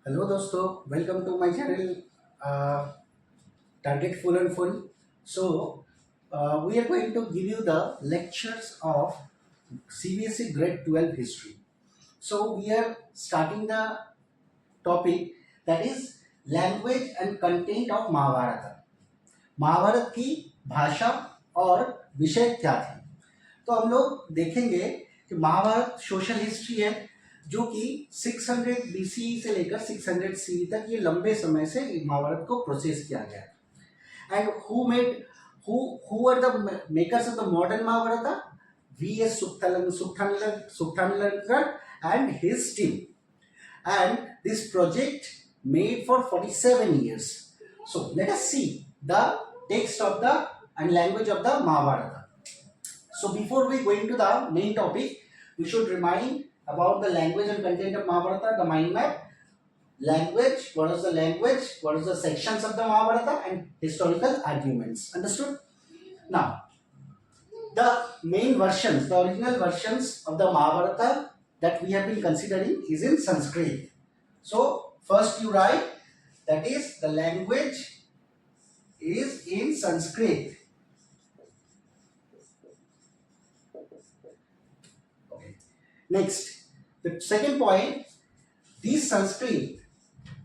Hello दोस्तों, welcome to my channel Target Full and Full. So we are going to give you the lectures of CBSE Grade 12 History. So we are starting the topic that is language and content of Mahabharata. Mahabharata की भाषा और विषय क्या थे। तो हम लोग देखेंगे कि महाभारत सोशल हिस्ट्री है जो कि 600 BCE से लेकर 600 CE तक ये लंबे समय से महाभारत को प्रोसेस किया गया। And who are the makers of the modern Mahabharata? V.S. Sukhtanilankar and his team. And this project made for 47 years. So let us see the text of the and language of the Mahabharata. So before we go into the main topic, we should remind about the language and content of Mahabharata, the mind map. Language, what is the language, what is the sections of the Mahabharata, and historical arguments. Understood? Now, the main versions, the original versions of the Mahabharata that we have been considering is in Sanskrit. So first you write, that is the language is in Sanskrit. Okay. Next, the second point, this Sanskrit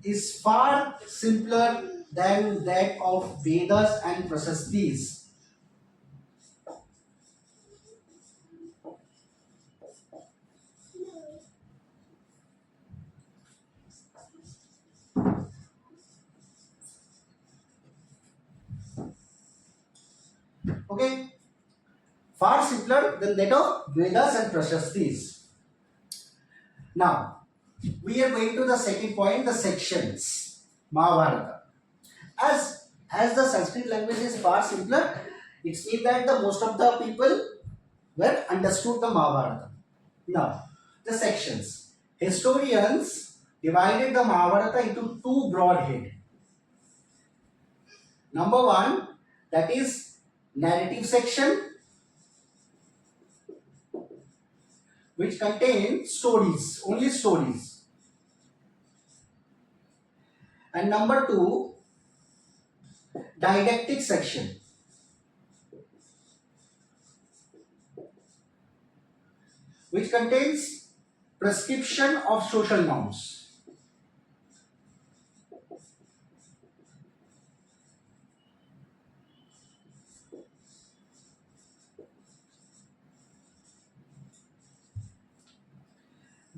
is far simpler than that of Vedas and Prasastis. Okay, far simpler than that of Vedas and Prasastis. Now, we are going to the second point, the sections, Mahabharata. As the Sanskrit language is far simpler, it means that the most of the people were understood the Mahabharata. Now, the sections. Historians divided the Mahabharata into two broad heads. Number one, that is narrative section, which contains stories, only stories. And number two, didactic section, which contains prescription of social norms.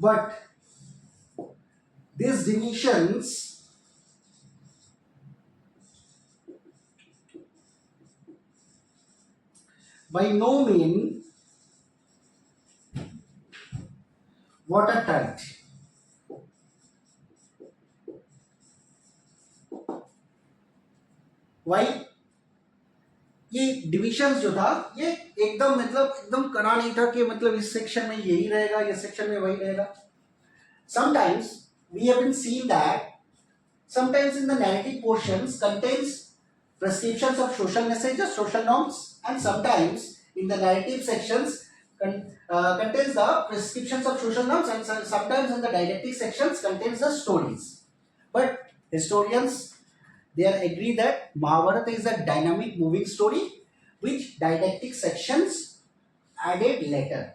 But these divisions by no means watertight. Why? ये divisions जो था ये एकदम कड़ा नहीं था कि मतलब इस सेक्शन में यही रहेगा, इस सेक्शन में वही रहेगा. Sometimes we have been seen that sometimes in the narrative portions contains prescriptions of social messages, social norms, and sometimes in the narrative sections contains the prescriptions of social norms, and sometimes in the didactic sections contains the stories. But historians, they are agree that Mahabharata is a dynamic moving story which didactic sections added later.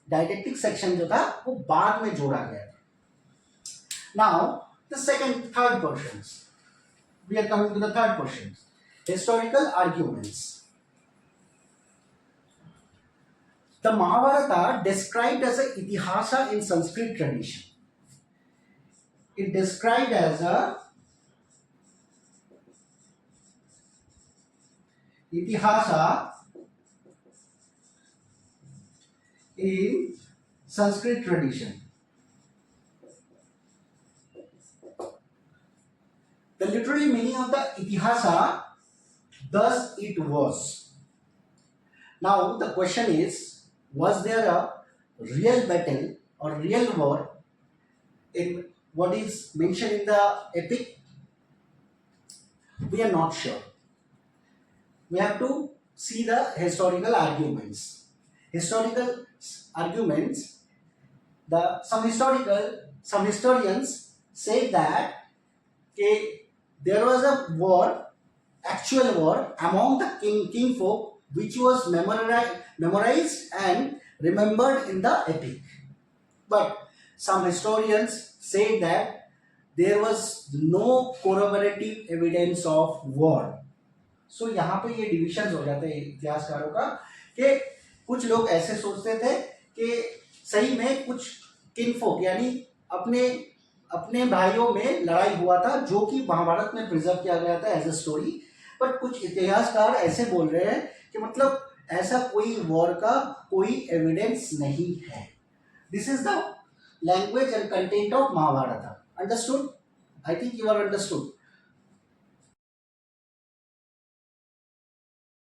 Didactic section जो था वो बाद में जोड़ा गया. Now the third portions. We are coming to the third portions. Historical arguments. The Mahabharata described as a itihasa in Sanskrit tradition. It described as a itihasa in Sanskrit tradition. The literary meaning of the itihasa, thus it was. Now the question is, was there a real battle or real war in what is mentioned in the epic? We are not sure. We have to see the historical arguments. Historical arguments, some historians said that there was a war, actual war among the king folk, which was memorized and remembered in the epic. But some historians say that there was no corroborative evidence of war. सो यहाँ पे ये division हो जाते हैं इतिहासकारों का कि कुछ लोग ऐसे सोचते थे कि सही में कुछ किनफोक यानी अपने अपने भाइयों में लड़ाई हुआ था, जो कि महाभारत में प्रिजर्व किया गया था एज ए स्टोरी। पर कुछ इतिहासकार ऐसे बोल रहे हैं कि मतलब ऐसा कोई वॉर का कोई एविडेंस नहीं है। This is the language and content of Mahabharata. Understood? I think you are understood.